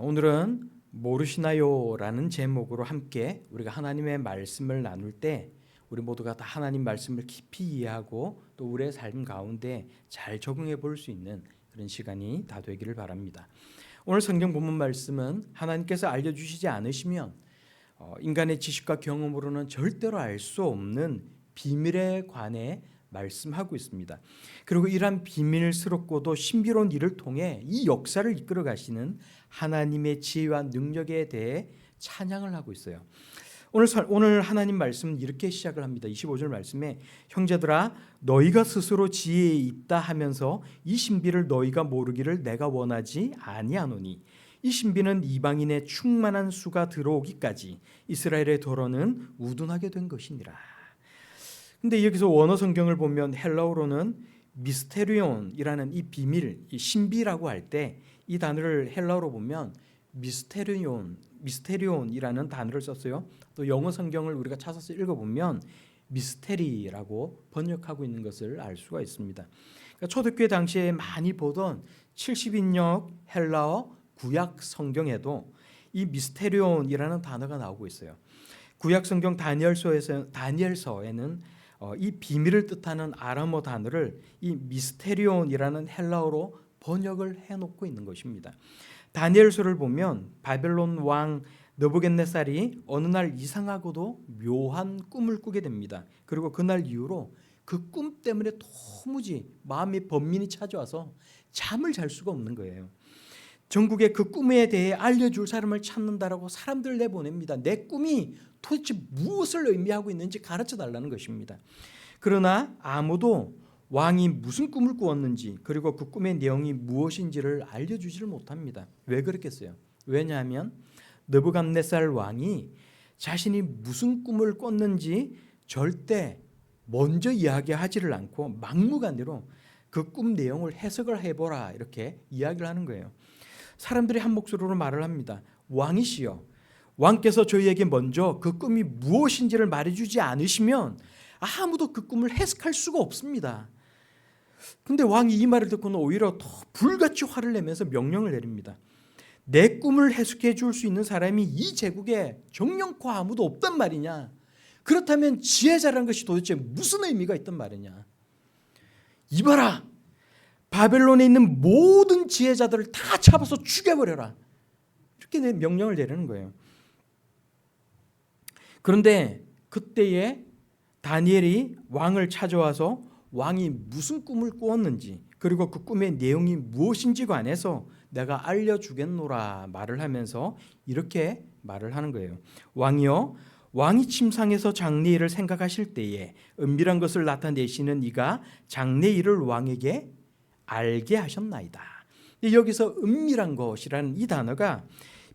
오늘은 모르시나요라는 제목으로 함께 우리가 하나님의 말씀을 나눌 때 우리 모두가 다 하나님 말씀을 깊이 이해하고 또 우리의 삶 가운데 잘 적용해 볼 수 있는 그런 시간이 다 되기를 바랍니다. 오늘 성경 본문 말씀은 하나님께서 알려주시지 않으시면 인간의 지식과 경험으로는 절대로 알 수 없는 비밀에 관해 말씀하고 있습니다. 그리고 이러한 비밀스럽고도 신비로운 일을 통해 이 역사를 이끌어 가시는 하나님의 지혜와 능력에 대해 찬양을 하고 있어요. 오늘 하나님 말씀은 이렇게 시작을 합니다. 25절 말씀에 형제들아 너희가 스스로 지혜에 있다 하면서 이 신비를 너희가 모르기를 내가 원하지 아니하노니 이 신비는 이방인의 충만한 수가 들어오기까지 이스라엘의 도로는 우둔하게 된 것이니라. 근데 여기서 원어 성경을 보면 헬라어로는 미스테리온이라는 이 비밀, 이 신비라고 할 때 이 단어를 헬라어로 보면 미스테리온이라는 단어를 썼어요. 또 영어 성경을 우리가 찾아서 읽어보면 미스테리라고 번역하고 있는 것을 알 수가 있습니다. 그러니까 초대교회 당시에 많이 보던 70인역 헬라어 구약 성경에도 이 미스테리온이라는 단어가 나오고 있어요. 구약 성경 다니엘서에는 이 비밀을 뜻하는 아람어 단어를 이 미스테리온이라는 헬라어로 번역을 해놓고 있는 것입니다. 다니엘서를 보면 바벨론 왕 느부갓네살이 어느 날 이상하고도 묘한 꿈을 꾸게 됩니다. 그리고 그날 이후로 그 꿈 때문에 도무지 마음의 번민이 찾아와서 잠을 잘 수가 없는 거예요. 전국에 그 꿈에 대해 알려줄 사람을 찾는다라고 사람들을 내보냅니다. 내 꿈이 도대체 무엇을 의미하고 있는지 가르쳐 달라는 것입니다. 그러나 아무도 왕이 무슨 꿈을 꾸었는지 그리고 그 꿈의 내용이 무엇인지를 알려주지를 못합니다. 왜 그랬겠어요? 왜냐하면 느부갓네살 왕이 자신이 무슨 꿈을 꿨는지 절대 먼저 이야기하지를 않고 막무가내로 그 꿈 내용을 해석을 해보라 이렇게 이야기를 하는 거예요. 사람들이 한 목소리로 말을 합니다. 왕이시여, 왕께서 저희에게 먼저 그 꿈이 무엇인지를 말해주지 않으시면 아무도 그 꿈을 해석할 수가 없습니다. 근데 왕이 이 말을 듣고는 오히려 더 불같이 화를 내면서 명령을 내립니다. 내 꿈을 해석해 줄 수 있는 사람이 이 제국에 정령코 아무도 없단 말이냐? 그렇다면 지혜자라는 것이 도대체 무슨 의미가 있단 말이냐? 이봐라! 바벨론에 있는 모든 지혜자들을 다 잡아서 죽여버려라. 이렇게 명령을 내리는 거예요. 그런데 그때에 다니엘이 왕을 찾아와서 왕이 무슨 꿈을 꾸었는지 그리고 그 꿈의 내용이 무엇인지 관해서 내가 알려주겠노라 말을 하면서 이렇게 말을 하는 거예요. 왕이여, 왕이 침상에서 장래일을 생각하실 때에 은밀한 것을 나타내시는 이가 장래일을 왕에게 알게 하셨나이다. 여기서 은밀한 것이라는 이 단어가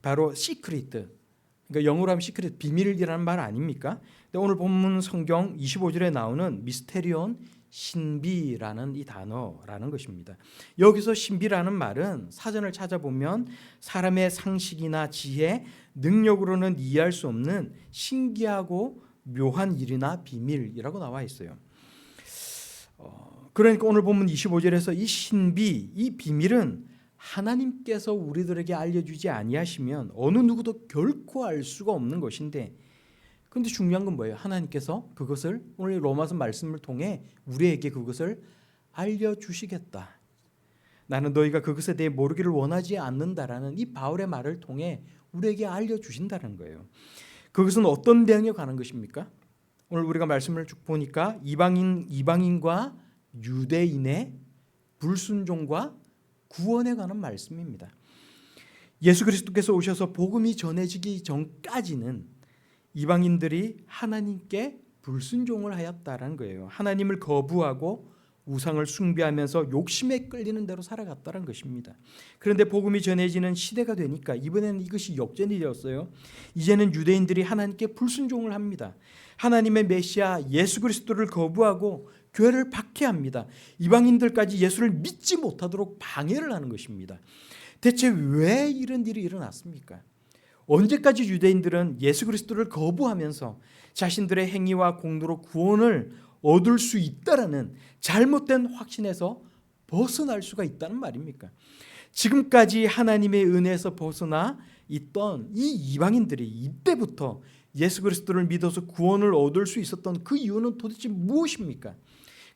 바로 시크릿, 그러니까 영어로 하면 시크릿, 비밀이라는 말 아닙니까? 근데 오늘 본문 성경 25절에 나오는 미스테리온, 신비라는 이 단어라는 것입니다. 여기서 신비라는 말은 사전을 찾아보면 사람의 상식이나 지혜, 능력으로는 이해할 수 없는 신기하고 묘한 일이나 비밀이라고 나와 있어요. 그러니까 오늘 본문 25절에서 이 신비, 이 비밀은 하나님께서 우리들에게 알려주지 아니하시면 어느 누구도 결코 알 수가 없는 것인데, 그런데 중요한 건 뭐예요? 하나님께서 그것을 오늘 로마서 말씀을 통해 우리에게 그것을 알려주시겠다. 나는 너희가 그것에 대해 모르기를 원하지 않는다라는 이 바울의 말을 통해 우리에게 알려주신다는 거예요. 그것은 어떤 내용에 관한 것입니까? 오늘 우리가 말씀을 쭉 보니까 이방인과 유대인의 불순종과 구원에 관한 말씀입니다. 예수 그리스도께서 오셔서 복음이 전해지기 전까지는 이방인들이 하나님께 불순종을 하였다라는 거예요. 하나님을 거부하고 우상을 숭배하면서 욕심에 끌리는 대로 살아갔다는 것입니다. 그런데 복음이 전해지는 시대가 되니까 이번에는 이것이 역전이 되었어요. 이제는 유대인들이 하나님께 불순종을 합니다. 하나님의 메시아 예수 그리스도를 거부하고 교회를 박해합니다. 이방인들까지 예수를 믿지 못하도록 방해를 하는 것입니다. 대체 왜 이런 일이 일어났습니까? 언제까지 유대인들은 예수 그리스도를 거부하면서 자신들의 행위와 공로로 구원을 얻을 수 있다라는 잘못된 확신에서 벗어날 수가 있다는 말입니까? 지금까지 하나님의 은혜에서 벗어나 있던 이 이방인들이 이때부터 예수 그리스도를 믿어서 구원을 얻을 수 있었던 그 이유는 도대체 무엇입니까?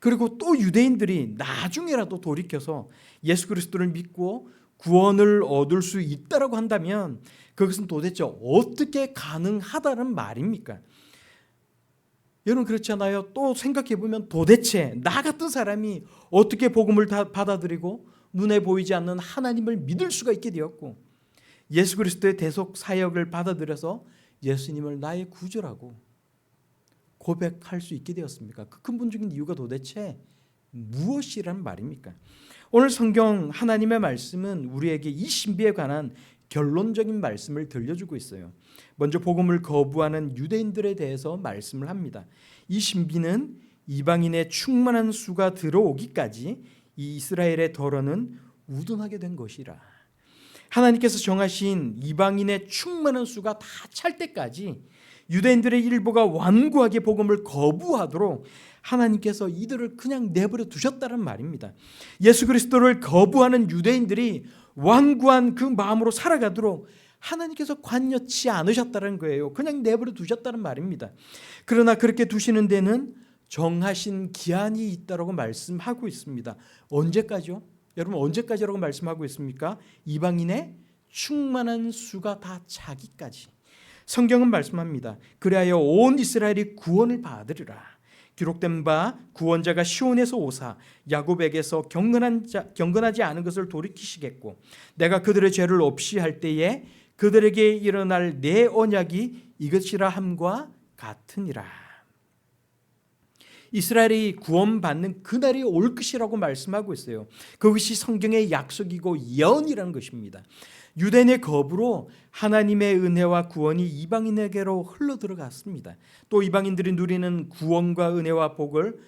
그리고 또 유대인들이 나중에라도 돌이켜서 예수 그리스도를 믿고 구원을 얻을 수 있다라고 한다면 그것은 도대체 어떻게 가능하다는 말입니까? 여러분 그렇잖아요. 또 생각해 보면 도대체 나 같은 사람이 어떻게 복음을 받아들이고 눈에 보이지 않는 하나님을 믿을 수가 있게 되었고 예수 그리스도의 대속 사역을 받아들여서 예수님을 나의 구주라고 고백할 수 있게 되었습니까? 그 근본적인 이유가 도대체 무엇이란 말입니까? 오늘 성경 하나님의 말씀은 우리에게 이 신비에 관한 결론적인 말씀을 들려주고 있어요. 먼저 복음을 거부하는 유대인들에 대해서 말씀을 합니다. 이 신비는 이방인의 충만한 수가 들어오기까지 이 이스라엘의 덜어는 우둔하게 된 것이라. 하나님께서 정하신 이방인의 충만한 수가 다 찰 때까지 유대인들의 일부가 완고하게 복음을 거부하도록 하나님께서 이들을 그냥 내버려 두셨다는 말입니다. 예수 그리스도를 거부하는 유대인들이 완고한 그 마음으로 살아가도록 하나님께서 관여치 않으셨다는 거예요. 그냥 내버려 두셨다는 말입니다. 그러나 그렇게 두시는 데는 정하신 기한이 있다고 말씀하고 있습니다. 언제까지요? 여러분 언제까지라고 말씀하고 있습니까? 이방인의 충만한 수가 다 차기까지. 성경은 말씀합니다. 그리하여 온 이스라엘이 구원을 받으리라. 기록된 바 구원자가 시온에서 오사 야곱에게서 경건하지 않은 것을 돌이키시겠고 내가 그들의 죄를 없이 할 때에 그들에게 일어날 내 언약이 이것이라 함과 같으니라. 이스라엘이 구원받는 그날이 올 것이라고 말씀하고 있어요. 그것이 성경의 약속이고 예언이라는 것입니다. 유대인의 거부로 하나님의 은혜와 구원이 이방인에게로 흘러들어갔습니다. 또 이방인들이 누리는 구원과 은혜와 복을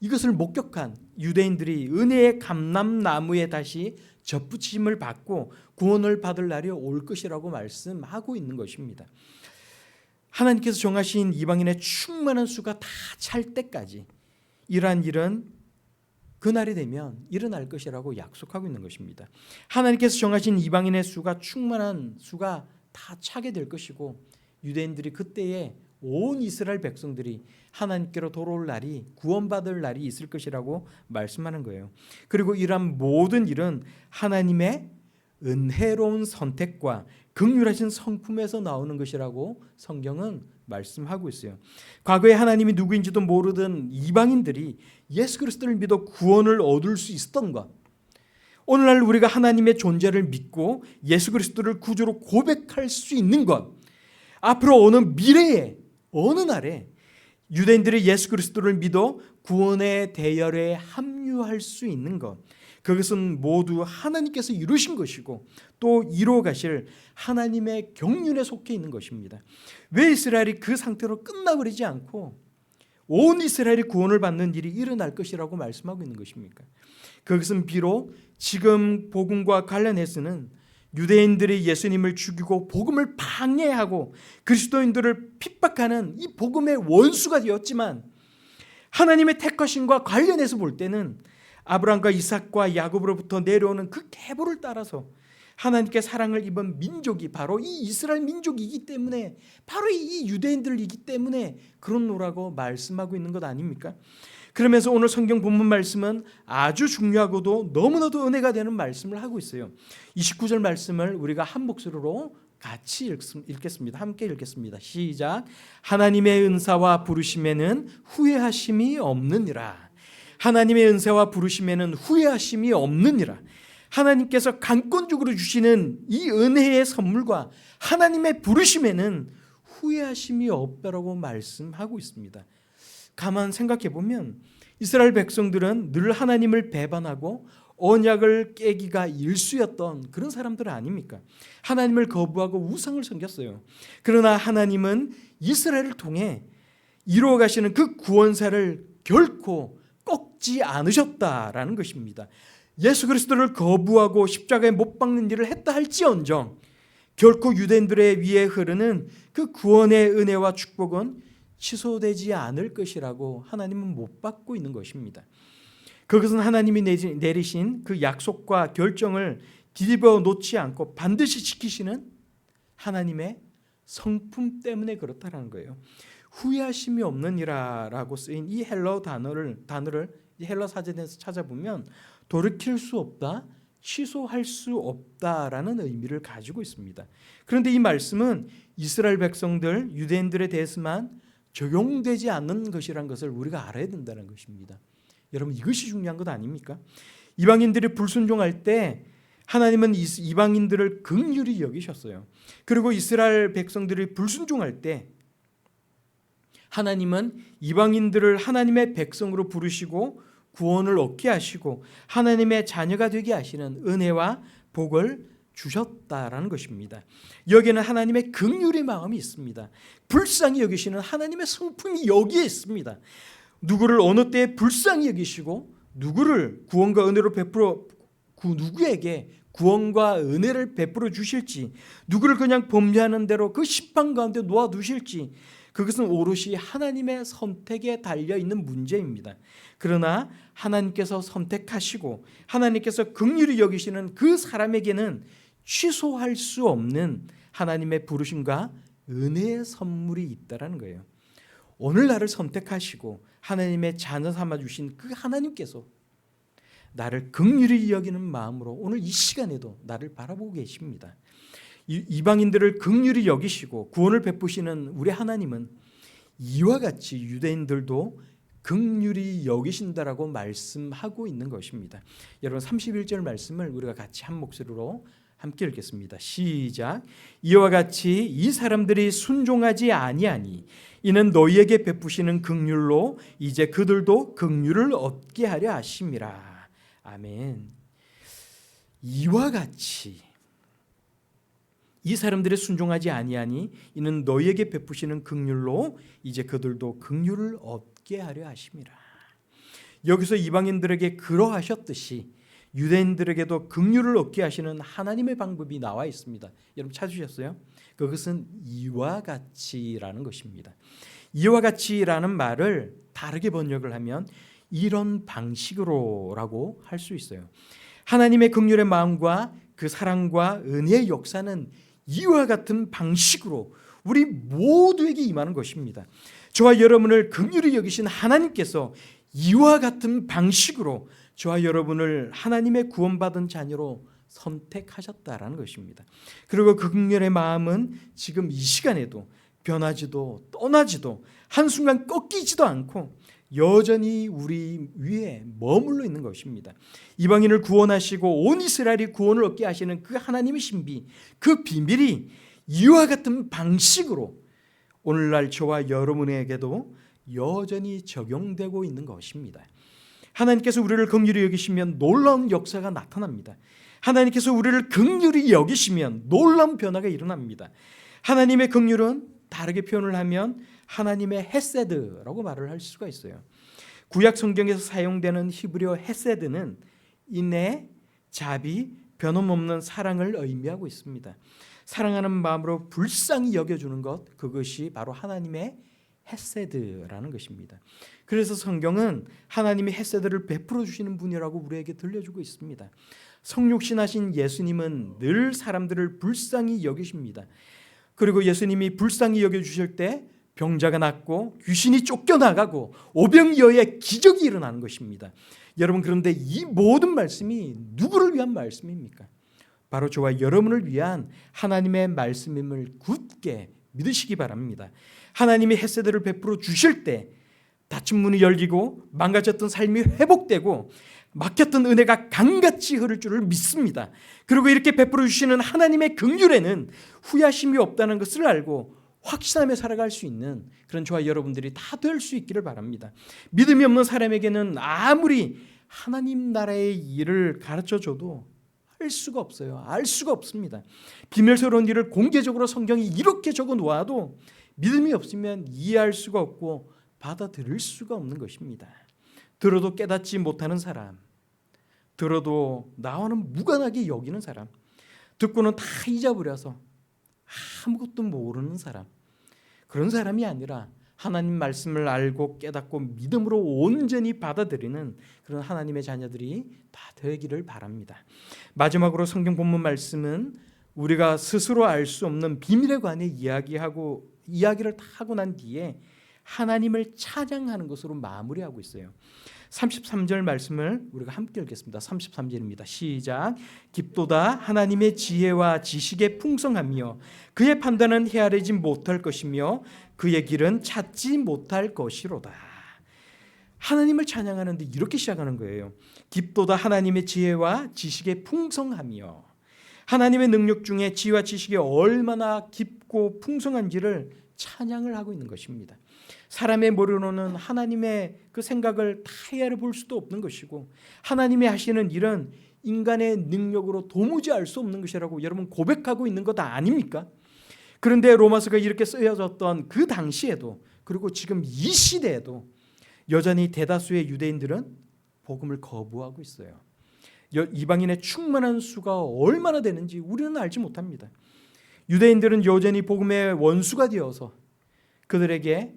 이것을 목격한 유대인들이 은혜의 감람나무에 다시 접붙임을 받고 구원을 받을 날이 올 것이라고 말씀하고 있는 것입니다. 하나님께서 정하신 이방인의 충만한 수가 다 찰 때까지 이러한 일은 그날이 되면 일어날 것이라고 약속하고 있는 것입니다. 하나님께서 정하신 이방인의 수가 충만한 수가 다 차게 될 것이고 유대인들이 그때에 온 이스라엘 백성들이 하나님께로 돌아올 날이 구원받을 날이 있을 것이라고 말씀하는 거예요. 그리고 이러한 모든 일은 하나님의 은혜로운 선택과 긍휼하신 성품에서 나오는 것이라고 성경은 말씀하고 있어요. 과거에 하나님이 누구인지도 모르던 이방인들이 예수 그리스도를 믿어 구원을 얻을 수 있었던 것, 오늘날 우리가 하나님의 존재를 믿고 예수 그리스도를 구주로 고백할 수 있는 것, 앞으로 어느 미래에 어느 날에 유대인들이 예수 그리스도를 믿어 구원의 대열에 합류할 수 있는 것, 그것은 모두 하나님께서 이루신 것이고 또 이루어 가실 하나님의 경륜에 속해 있는 것입니다. 왜 이스라엘이 그 상태로 끝나버리지 않고 온 이스라엘이 구원을 받는 일이 일어날 것이라고 말씀하고 있는 것입니까? 그것은 비록 지금 복음과 관련해서는 유대인들이 예수님을 죽이고 복음을 방해하고 그리스도인들을 핍박하는 이 복음의 원수가 되었지만 하나님의 택하심과 관련해서 볼 때는 아브라함과 이삭과 야곱으로부터 내려오는 그 계보를 따라서 하나님께 사랑을 입은 민족이 바로 이 이스라엘 민족이기 때문에 바로 이 유대인들이기 때문에 그렇노라고 말씀하고 있는 것 아닙니까? 그러면서 오늘 성경 본문 말씀은 아주 중요하고도 너무나도 은혜가 되는 말씀을 하고 있어요. 29절 말씀을 우리가 한 목소리로 같이 읽겠습니다. 함께 읽겠습니다. 시작. 하나님의 은사와 부르심에는 후회하심이 없느니라. 하나님의 은혜와 부르심에는 후회하심이 없느니라. 하나님께서 강권적으로 주시는 이 은혜의 선물과 하나님의 부르심에는 후회하심이 없다라고 말씀하고 있습니다. 가만 생각해 보면 이스라엘 백성들은 늘 하나님을 배반하고 언약을 깨기가 일쑤였던 그런 사람들 아닙니까? 하나님을 거부하고 우상을 섬겼어요. 그러나 하나님은 이스라엘을 통해 이루어 가시는 그 구원사를 결코 꺾지 않으셨다라는 것입니다. 예수 그리스도를 거부하고 십자가에 못 박는 일을 했다 할지언정 결코 유대인들의 위에 흐르는 그 구원의 은혜와 축복은 취소되지 않을 것이라고 하나님은 못 받고 있는 것입니다. 그것은 하나님이 내리신 그 약속과 결정을 뒤집어 놓지 않고 반드시 지키시는 하나님의 성품 때문에 그렇다라는 거예요. 후회하심이 없느니라라고 쓰인 이 헬러 단어를 헬러 사전에서 찾아보면 돌이킬 수 없다, 취소할 수 없다라는 의미를 가지고 있습니다. 그런데 이 말씀은 이스라엘 백성들, 유대인들에 대해서만 적용되지 않는 것이라는 것을 우리가 알아야 된다는 것입니다. 여러분, 이것이 중요한 것 아닙니까? 이방인들이 불순종할 때 하나님은 이방인들을 긍휼히 여기셨어요. 그리고 이스라엘 백성들이 불순종할 때 하나님은 이방인들을 하나님의 백성으로 부르시고 구원을 얻게 하시고 하나님의 자녀가 되게 하시는 은혜와 복을 주셨다라는 것입니다. 여기에는 하나님의 긍휼의 마음이 있습니다. 불쌍히 여기시는 하나님의 성품이 여기에 있습니다. 누구를 어느 때에 불쌍히 여기시고 누구를 구원과 은혜로 누구에게 구원과 은혜를 베풀어 주실지, 누구를 그냥 범죄하는 대로 그 십방 가운데 놓아 두실지, 그것은 오롯이 하나님의 선택에 달려 있는 문제입니다. 그러나 하나님께서 선택하시고 하나님께서 긍휼히 여기시는 그 사람에게는 취소할 수 없는 하나님의 부르심과 은혜의 선물이 있다라는 거예요. 오늘 나를 선택하시고 하나님의 자녀 삼아 주신 그 하나님께서 나를 긍휼히 여기는 마음으로 오늘 이 시간에도 나를 바라보고 계십니다. 이방인들을 긍휼히 여기시고 구원을 베푸시는 우리 하나님은 이와 같이 유대인들도 긍휼히 여기신다라고 말씀하고 있는 것입니다. 여러분, 31절 말씀을 우리가 같이 한 목소리로 함께 읽겠습니다. 시작. 이와 같이 이 사람들이 순종하지 아니하니 이는 너희에게 베푸시는 긍휼로 이제 그들도 긍휼을 얻게 하려 하심이라. 아멘. 이와 같이 이 사람들이 순종하지 아니하니 이는 너희에게 베푸시는 긍휼로 이제 그들도 긍휼을 얻게 하려 하심이라. 여기서 이방인들에게 그러하셨듯이 유대인들에게도 긍휼을 얻게 하시는 하나님의 방법이 나와 있습니다. 여러분 찾으셨어요? 그것은 이와 같이라는 것입니다. 이와 같이라는 말을 다르게 번역을 하면 이런 방식으로라고 할 수 있어요. 하나님의 긍휼의 마음과 그 사랑과 은혜의 역사는 이와 같은 방식으로 우리 모두에게 임하는 것입니다. 저와 여러분을 긍휼히 여기신 하나님께서 이와 같은 방식으로 저와 여러분을 하나님의 구원받은 자녀로 선택하셨다라는 것입니다. 그리고 그 긍휼의 마음은 지금 이 시간에도 변하지도 떠나지도 한순간 꺾이지도 않고 여전히 우리 위에 머물러 있는 것입니다. 이방인을 구원하시고 온 이스라엘이 구원을 얻게 하시는 그 하나님의 신비, 그 비밀이 이와 같은 방식으로 오늘날 저와 여러분에게도 여전히 적용되고 있는 것입니다. 하나님께서 우리를 긍휼히 여기시면 놀라운 역사가 나타납니다. 하나님께서 우리를 긍휼히 여기시면 놀라운 변화가 일어납니다. 하나님의 긍휼은 다르게 표현을 하면 하나님의 헤세드라고 말을 할 수가 있어요. 구약 성경에서 사용되는 히브리어 헤세드는 인내, 자비, 변함없는 사랑을 의미하고 있습니다. 사랑하는 마음으로 불쌍히 여겨주는 것, 그것이 바로 하나님의 헤세드라는 것입니다. 그래서 성경은 하나님의 헤세드를 베풀어 주시는 분이라고 우리에게 들려주고 있습니다. 성육신하신 예수님은 늘 사람들을 불쌍히 여기십니다. 그리고 예수님이 불쌍히 여겨주실 때 병자가 낫고 귀신이 쫓겨나가고 오병이어의 기적이 일어나는 것입니다. 여러분, 그런데 이 모든 말씀이 누구를 위한 말씀입니까? 바로 저와 여러분을 위한 하나님의 말씀임을 굳게 믿으시기 바랍니다. 하나님이 헤세드를 베풀어 주실 때 닫힌 문이 열리고 망가졌던 삶이 회복되고 막혔던 은혜가 강같이 흐를 줄을 믿습니다. 그리고 이렇게 베풀어 주시는 하나님의 긍휼에는 후회심이 없다는 것을 알고 확신하며 살아갈 수 있는 그런 저와 여러분들이 다 될 수 있기를 바랍니다. 믿음이 없는 사람에게는 아무리 하나님 나라의 일을 가르쳐줘도 할 수가 없어요. 알 수가 없습니다. 비밀스러운 일을 공개적으로 성경이 이렇게 적어 놓아도 믿음이 없으면 이해할 수가 없고 받아들일 수가 없는 것입니다. 들어도 깨닫지 못하는 사람, 들어도 나와는 무관하게 여기는 사람, 듣고는 다 잊어버려서 아무것도 모르는 사람, 그런 사람이 아니라 하나님 말씀을 알고 깨닫고 믿음으로 온전히 받아들이는 그런 하나님의 자녀들이 다 되기를 바랍니다. 마지막으로 성경 본문 말씀은 우리가 스스로 알 수 없는 비밀에 관해 이야기를 다 하고 난 뒤에 하나님을 찬양하는 것으로 마무리하고 있어요. 33절 말씀을 우리가 함께 읽겠습니다. 33절입니다. 시작. 깊도다 하나님의 지혜와 지식의 풍성함이요 그의 판단은 헤아리지 못할 것이며 그의 길은 찾지 못할 것이로다. 하나님을 찬양하는데 이렇게 시작하는 거예요. 깊도다 하나님의 지혜와 지식의 풍성함이요. 하나님의 능력 중에 지혜와 지식이 얼마나 깊고 풍성한지를 찬양을 하고 있는 것입니다. 사람의 머리로는 하나님의 그 생각을 다 헤아려 볼 수도 없는 것이고 하나님이 하시는 일은 인간의 능력으로 도무지 알 수 없는 것이라고 여러분 고백하고 있는 것 아닙니까? 그런데 로마서가 이렇게 쓰여졌던 그 당시에도 그리고 지금 이 시대에도 여전히 대다수의 유대인들은 복음을 거부하고 있어요. 이방인의 충만한 수가 얼마나 되는지 우리는 알지 못합니다. 유대인들은 여전히 복음의 원수가 되어서 그들에게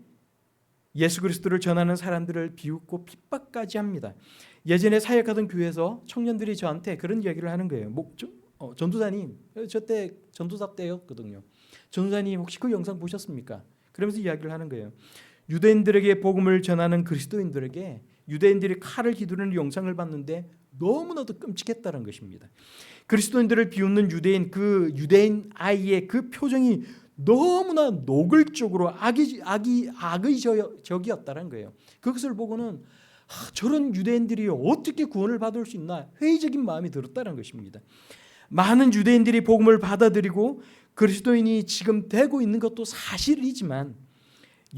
예수 그리스도를 전하는 사람들을 비웃고 핍박까지 합니다. 예전에 사역하던 교회에서 청년들이 저한테 그런 이야기를 하는 거예요. 전도사님, 저때 전도사 때였거든요. 전도사님 혹시 그 영상 보셨습니까? 그러면서 이야기를 하는 거예요. 유대인들에게 복음을 전하는 그리스도인들에게 유대인들이 칼을 휘두르는 영상을 봤는데 너무나도 끔찍했다는 것입니다. 그리스도인들을 비웃는 유대인 아이의 그 표정이 너무나 노골적으로 악의적이었다는 거예요. 그것을 보고는 저런 유대인들이 어떻게 구원을 받을 수 있나 회의적인 마음이 들었다는 것입니다. 많은 유대인들이 복음을 받아들이고 그리스도인이 지금 되고 있는 것도 사실이지만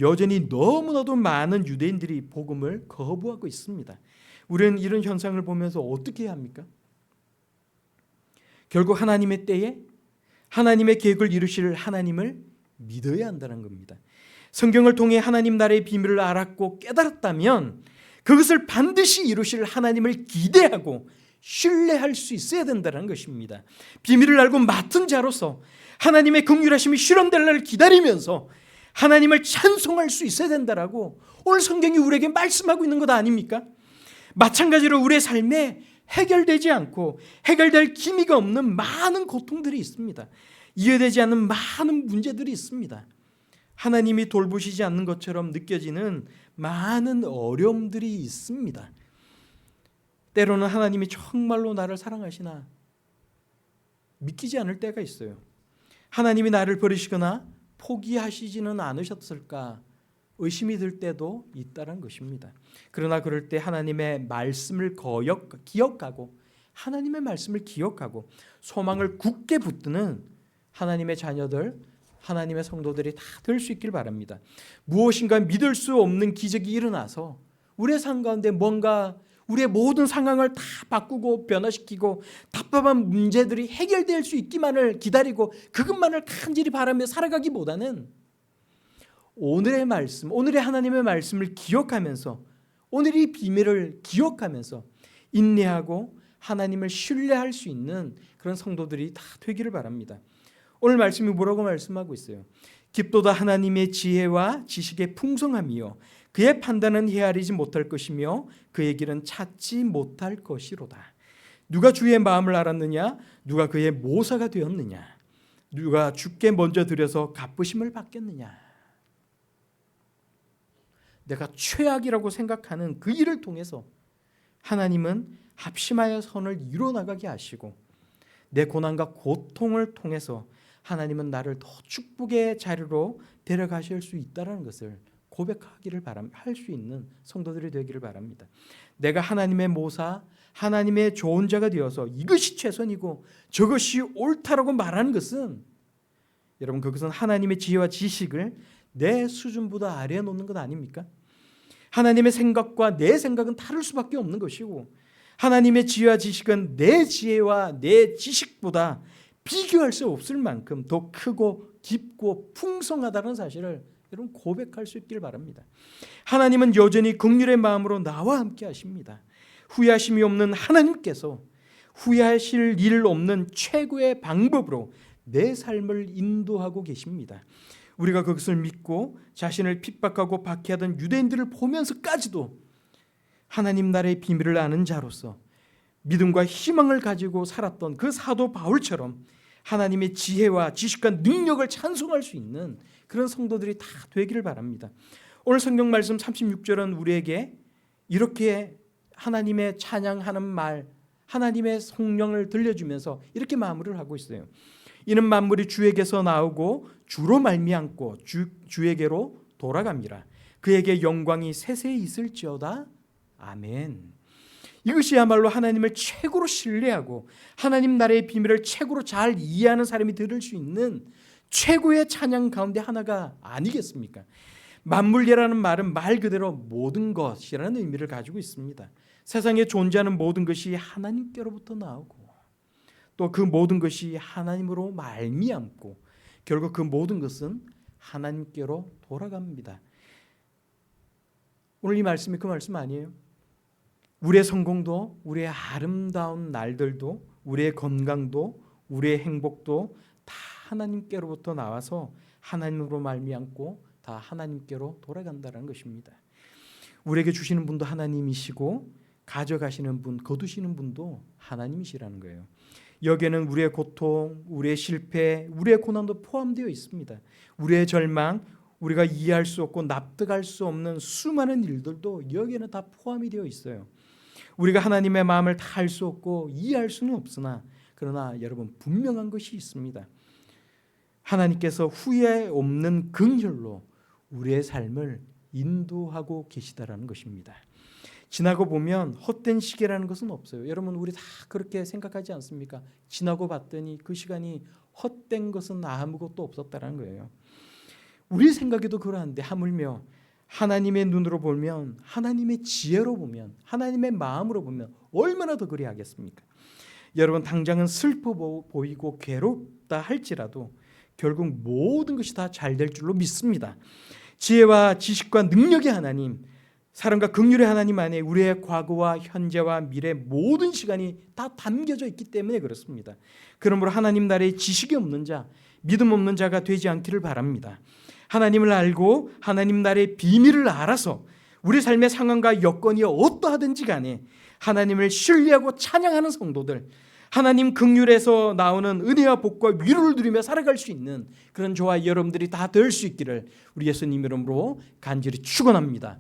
여전히 너무나도 많은 유대인들이 복음을 거부하고 있습니다. 우리는 이런 현상을 보면서 어떻게 해야 합니까? 결국 하나님의 때에 하나님의 계획을 이루실 하나님을 믿어야 한다는 겁니다. 성경을 통해 하나님 나라의 비밀을 알았고 깨달았다면 그것을 반드시 이루실 하나님을 기대하고 신뢰할 수 있어야 된다는 것입니다. 비밀을 알고 맡은 자로서 하나님의 긍휼하심이 실현될 날을 기다리면서 하나님을 찬송할 수 있어야 된다라고 오늘 성경이 우리에게 말씀하고 있는 것 아닙니까? 마찬가지로 우리의 삶에 해결되지 않고 해결될 기미가 없는 많은 고통들이 있습니다. 이해되지 않는 많은 문제들이 있습니다. 하나님이 돌보시지 않는 것처럼 느껴지는 많은 어려움들이 있습니다. 때로는 하나님이 정말로 나를 사랑하시나 믿기지 않을 때가 있어요. 하나님이 나를 버리시거나 포기하시지는 않으셨을까 의심이 들 때도 있다는 것입니다. 그러나 그럴 때 하나님의 말씀을 기억하고 하나님의 말씀을 기억하고 소망을 굳게 붙드는 하나님의 자녀들, 하나님의 성도들이 다 될 수 있길 바랍니다. 무엇인가 믿을 수 없는 기적이 일어나서 우리의 삶 가운데 뭔가 우리의 모든 상황을 다 바꾸고 변화시키고 답답한 문제들이 해결될 수 있기만을 기다리고 그것만을 간절히 바라며 살아가기보다는 오늘의 말씀, 오늘의 하나님의 말씀을 기억하면서 오늘의 비밀을 기억하면서 인내하고 하나님을 신뢰할 수 있는 그런 성도들이 다 되기를 바랍니다. 오늘 말씀이 뭐라고 말씀하고 있어요? 깊도다 하나님의 지혜와 지식의 풍성함이요 그의 판단은 헤아리지 못할 것이며 그의 길은 찾지 못할 것이로다. 누가 주의 마음을 알았느냐? 누가 그의 모사가 되었느냐? 누가 주께 먼저 드려서 갚으심을 받겠느냐? 내가 최악이라고 생각하는 그 일을 통해서 하나님은 합심하여 선을 이루어나가게 하시고 내 고난과 고통을 통해서 하나님은 나를 더 축복의 자리로 데려가실 수 있다는 것을 고백하기를 바랍니다. 할 수 있는 성도들이 되기를 바랍니다. 내가 하나님의 모사, 하나님의 좋은 자가 되어서 이것이 최선이고 저것이 옳다라고 말하는 것은 여러분 그것은 하나님의 지혜와 지식을 내 수준보다 아래에 놓는 것 아닙니까? 하나님의 생각과 내 생각은 다를 수밖에 없는 것이고 하나님의 지혜와 지식은 내 지혜와 내 지식보다 비교할 수 없을 만큼 더 크고 깊고 풍성하다는 사실을 여러분 고백할 수 있길 바랍니다. 하나님은 여전히 긍휼의 마음으로 나와 함께 하십니다. 후회하심이 없는 하나님께서 후회하실 일 없는 최고의 방법으로 내 삶을 인도하고 계십니다. 우리가 그것을 믿고 자신을 핍박하고 박해하던 유대인들을 보면서까지도 하나님 나라의 비밀을 아는 자로서 믿음과 희망을 가지고 살았던 그 사도 바울처럼 하나님의 지혜와 지식과 능력을 찬송할 수 있는 그런 성도들이 다 되기를 바랍니다. 오늘 성경 말씀 36절은 우리에게 이렇게 하나님의 찬양하는 말, 하나님의 성령을 들려주면서 이렇게 마무리를 하고 있어요. 이는 만물이 주에게서 나오고 주로 말미암고 주에게로 돌아갑니다. 그에게 영광이 세세히 있을지어다. 아멘. 이것이야말로 하나님을 최고로 신뢰하고 하나님 나라의 비밀을 최고로 잘 이해하는 사람이 들을 수 있는 최고의 찬양 가운데 하나가 아니겠습니까? 만물이라는 말은 말 그대로 모든 것이라는 의미를 가지고 있습니다. 세상에 존재하는 모든 것이 하나님께로부터 나오고 또 그 모든 것이 하나님으로 말미암고 결국 그 모든 것은 하나님께로 돌아갑니다. 오늘 이 말씀이 그 말씀 아니에요? 우리의 성공도, 우리의 아름다운 날들도, 우리의 건강도, 우리의 행복도 다 하나님께로부터 나와서 하나님으로 말미암고 다 하나님께로 돌아간다는 것입니다. 우리에게 주시는 분도 하나님이시고 가져가시는 분, 거두시는 분도 하나님이시라는 거예요. 여기에는 우리의 고통, 우리의 실패, 우리의 고난도 포함되어 있습니다. 우리의 절망, 우리가 이해할 수 없고 납득할 수 없는 수많은 일들도 여기에는 다 포함이 되어 있어요. 우리가 하나님의 마음을 다 알 수 없고 이해할 수는 없으나 그러나 여러분 분명한 것이 있습니다. 하나님께서 후회 없는 긍휼로 우리의 삶을 인도하고 계시다라는 것입니다. 지나고 보면 헛된 시계라는 것은 없어요. 여러분 우리 다 그렇게 생각하지 않습니까? 지나고 봤더니 그 시간이 헛된 것은 아무것도 없었다는 거예요. 우리 생각에도 그러한데 하물며 하나님의 눈으로 보면, 하나님의 지혜로 보면, 하나님의 마음으로 보면 얼마나 더 그리하겠습니까? 여러분 당장은 슬퍼 보이고 괴롭다 할지라도 결국 모든 것이 다 잘 될 줄로 믿습니다. 지혜와 지식과 능력의 하나님, 사랑과 긍휼의 하나님 안에 우리의 과거와 현재와 미래 모든 시간이 다 담겨져 있기 때문에 그렇습니다. 그러므로 하나님 나라의 지식이 없는 자, 믿음 없는 자가 되지 않기를 바랍니다. 하나님을 알고 하나님 나라의 비밀을 알아서 우리 삶의 상황과 여건이 어떠하든지 간에 하나님을 신뢰하고 찬양하는 성도들, 하나님 긍휼에서 나오는 은혜와 복과 위로를 누리며 살아갈 수 있는 그런 저와 여러분들이 다 될 수 있기를 우리 예수님 이름으로 간절히 축원합니다.